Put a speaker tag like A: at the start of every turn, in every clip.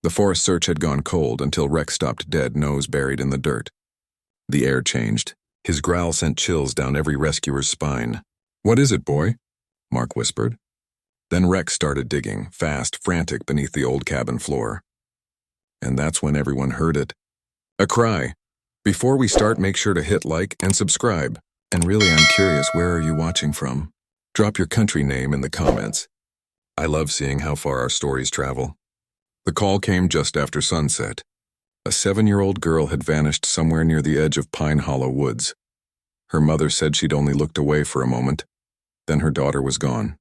A: The forest search had gone cold until Rex stopped dead, nose buried in the dirt. The air changed. His growl sent chills down every rescuer's spine. "What is it, boy?" Mark whispered. Then Rex started digging, fast, frantic, beneath the old cabin floor. And that's when everyone heard it. A cry. "Before we start, make sure to hit like and subscribe. And really, I'm curious, where are you watching from? Drop your country name in the comments. I love seeing how far our stories travel." The call came just after sunset. A 7-year-old girl had vanished somewhere near the edge of Pine Hollow Woods. Her mother said she'd only looked away for a moment. Then her daughter was gone.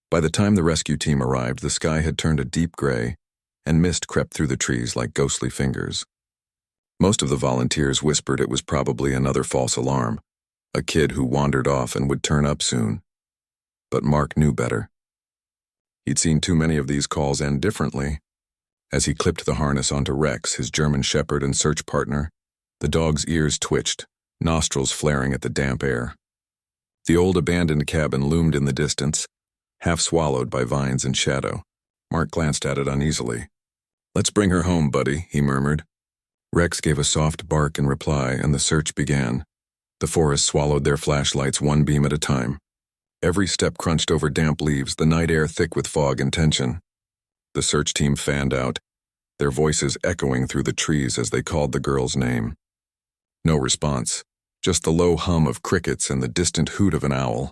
A: By the time the rescue team arrived, the sky had turned a deep gray, and mist crept through the trees like ghostly fingers. Most of the volunteers whispered it was probably another false alarm, a kid who wandered off and would turn up soon. But Mark knew better. He'd seen too many of these calls end differently. As he clipped the harness onto Rex, his German shepherd and search partner, the dog's ears twitched, nostrils flaring at the damp air. The old abandoned cabin loomed in the distance, half swallowed by vines and shadow. Mark glanced at it uneasily. "Let's bring her home, buddy," he murmured. Rex gave a soft bark in reply, and the search began. The forest swallowed their flashlights one beam at a time. Every step crunched over damp leaves, the night air thick with fog and tension. The search team fanned out, their voices echoing through the trees as they called the girl's name. No response, just the low hum of crickets and the distant hoot of an owl.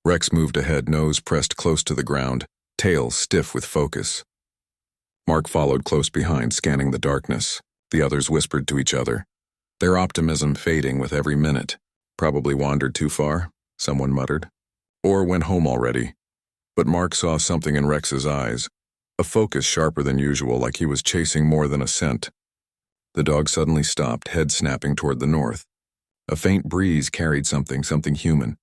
A: Rex moved ahead, nose pressed close to the ground, tail stiff with focus. Mark followed close behind, scanning the darkness. The others whispered to each other, their optimism fading with every minute. "Probably wandered too far," someone muttered. "Or went home already." But Mark saw something in Rex's eyes, a focus sharper than usual, like he was chasing more than a scent. The dog suddenly stopped, head snapping toward the north. A faint breeze carried something human.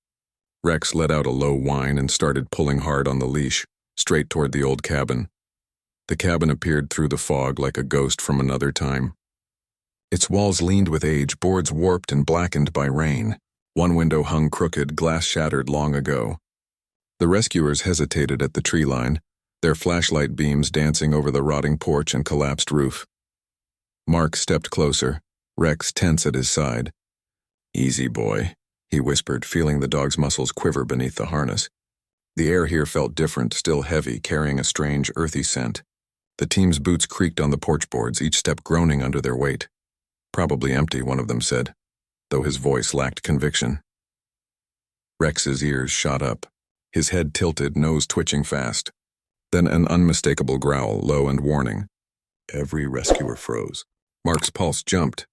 A: Rex let out a low whine and started pulling hard on the leash, straight toward the old cabin. The cabin appeared through the fog like a ghost from another time. Its walls leaned with age, boards warped and blackened by rain. One window hung crooked, glass shattered long ago. The rescuers hesitated at the tree line, their flashlight beams dancing over the rotting porch and collapsed roof. Mark stepped closer, Rex tense at his side. "Easy, boy," he whispered, feeling the dog's muscles quiver beneath the harness. The air here felt different, still heavy, carrying a strange, earthy scent. The team's boots creaked on the porch boards, each step groaning under their weight. "Probably empty," one of them said, though his voice lacked conviction. Rex's ears shot up, his head tilted, nose twitching fast. Then an unmistakable growl, low and warning. Every rescuer froze. Mark's pulse jumped.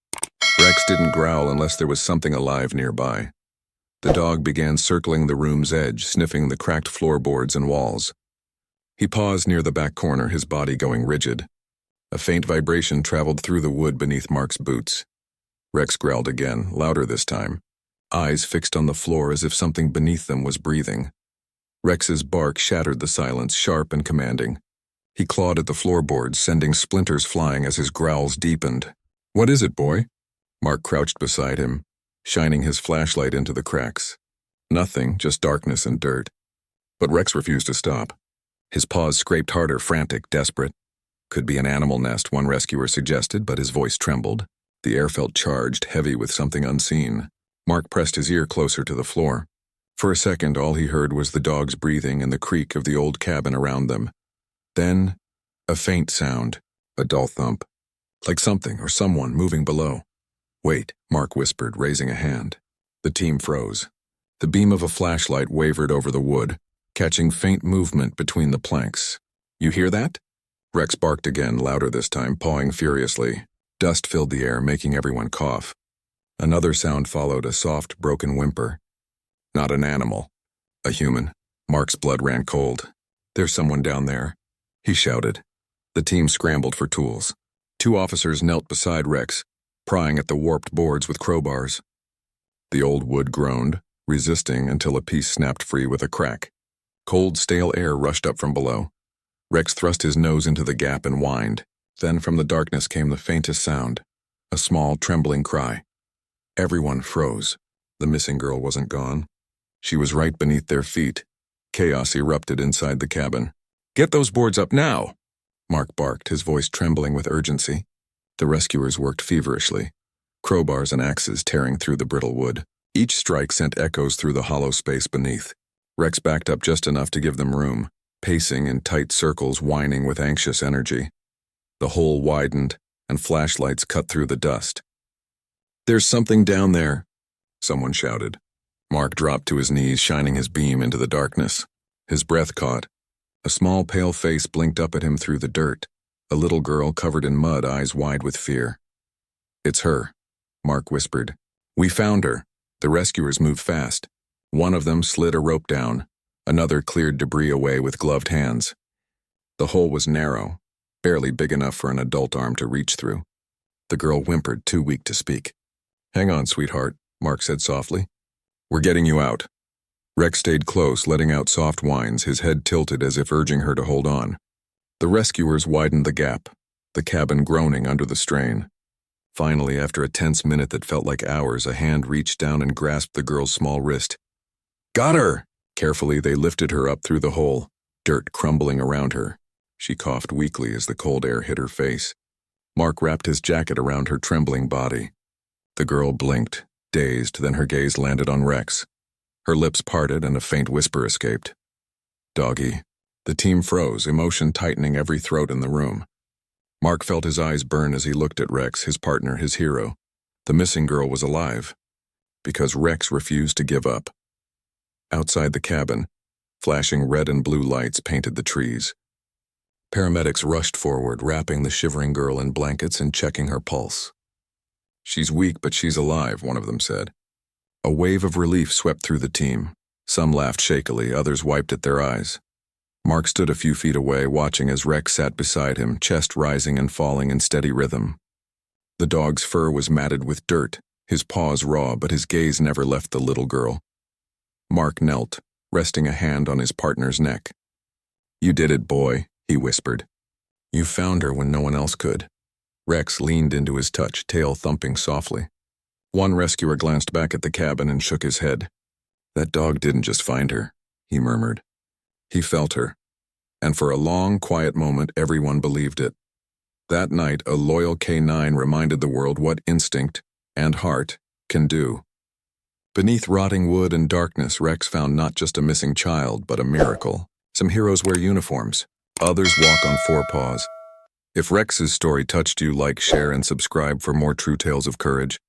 A: Rex didn't growl unless there was something alive nearby. The dog began circling the room's edge, sniffing the cracked floorboards and walls. He paused near the back corner, his body going rigid. A faint vibration traveled through the wood beneath Mark's boots. Rex growled again, louder this time, eyes fixed on the floor as if something beneath them was breathing. Rex's bark shattered the silence, sharp and commanding. He clawed at the floorboards, sending splinters flying as his growls deepened. "What is it, boy?" Mark crouched beside him, shining his flashlight into the cracks. Nothing, just darkness and dirt. But Rex refused to stop. His paws scraped harder, frantic, desperate. Could be an animal nest, one rescuer suggested, but his voice trembled. The air felt charged, heavy with something unseen. Mark pressed his ear closer to the floor. For a second, all he heard was the dog's breathing and the creak of the old cabin around them. Then, a faint sound, a dull thump, like something or someone moving below. "Wait," Mark whispered, raising a hand. The team froze. The beam of a flashlight wavered over the wood, catching faint movement between the planks. "You hear that?" Rex barked again, louder this time, pawing furiously. Dust filled the air, making everyone cough. Another sound followed, a soft, broken whimper. Not an animal. A human. Mark's blood ran cold. "There's someone down there," he shouted. The team scrambled for tools. 2 officers knelt beside Rex, prying at the warped boards with crowbars. The old wood groaned, resisting until a piece snapped free with a crack. Cold, stale air rushed up from below. Rex thrust his nose into the gap and whined. Then from the darkness came the faintest sound, a small, trembling cry. Everyone froze. The missing girl wasn't gone. She was right beneath their feet. Chaos erupted inside the cabin. "Get those boards up now!" Mark barked, his voice trembling with urgency. The rescuers worked feverishly, crowbars and axes tearing through the brittle wood. Each strike sent echoes through the hollow space beneath. Rex backed up just enough to give them room, pacing in tight circles, whining with anxious energy. The hole widened, and flashlights cut through the dust. "There's something down there," someone shouted. Mark dropped to his knees, shining his beam into the darkness. His breath caught. A small pale face blinked up at him through the dirt, a little girl covered in mud, eyes wide with fear. "It's her," Mark whispered. "We found her." The rescuers moved fast. One of them slid a rope down. Another cleared debris away with gloved hands. The hole was narrow, barely big enough for an adult arm to reach through. The girl whimpered, too weak to speak. "Hang on, sweetheart," Mark said softly. "We're getting you out." Rex stayed close, letting out soft whines, his head tilted as if urging her to hold on. The rescuers widened the gap, the cabin groaning under the strain. Finally, after a tense minute that felt like hours, a hand reached down and grasped the girl's small wrist. "Got her!" Carefully, they lifted her up through the hole, dirt crumbling around her. She coughed weakly as the cold air hit her face. Mark wrapped his jacket around her trembling body. The girl blinked, dazed, then her gaze landed on Rex. Her lips parted and a faint whisper escaped. "Doggy." The team froze, emotion tightening every throat in the room. Mark felt his eyes burn as he looked at Rex, his partner, his hero. The missing girl was alive, because Rex refused to give up. Outside the cabin, flashing red and blue lights painted the trees. Paramedics rushed forward, wrapping the shivering girl in blankets and checking her pulse. "She's weak, but she's alive," one of them said. A wave of relief swept through the team. Some laughed shakily, others wiped at their eyes. Mark stood a few feet away, watching as Rex sat beside him, chest rising and falling in steady rhythm. The dog's fur was matted with dirt, his paws raw, but his gaze never left the little girl. Mark knelt, resting a hand on his partner's neck. "You did it, boy," he whispered. "You found her when no one else could." Rex leaned into his touch, tail thumping softly. One rescuer glanced back at the cabin and shook his head. "That dog didn't just find her," he murmured. "He felt her." And for a long, quiet moment, everyone believed it. That night, a loyal K9 reminded the world what instinct and heart can do. Beneath rotting wood and darkness, Rex found not just a missing child, but a miracle. Some heroes wear uniforms. Others walk on four paws. If Rex's story touched you, like, share, and subscribe for more true tales of courage.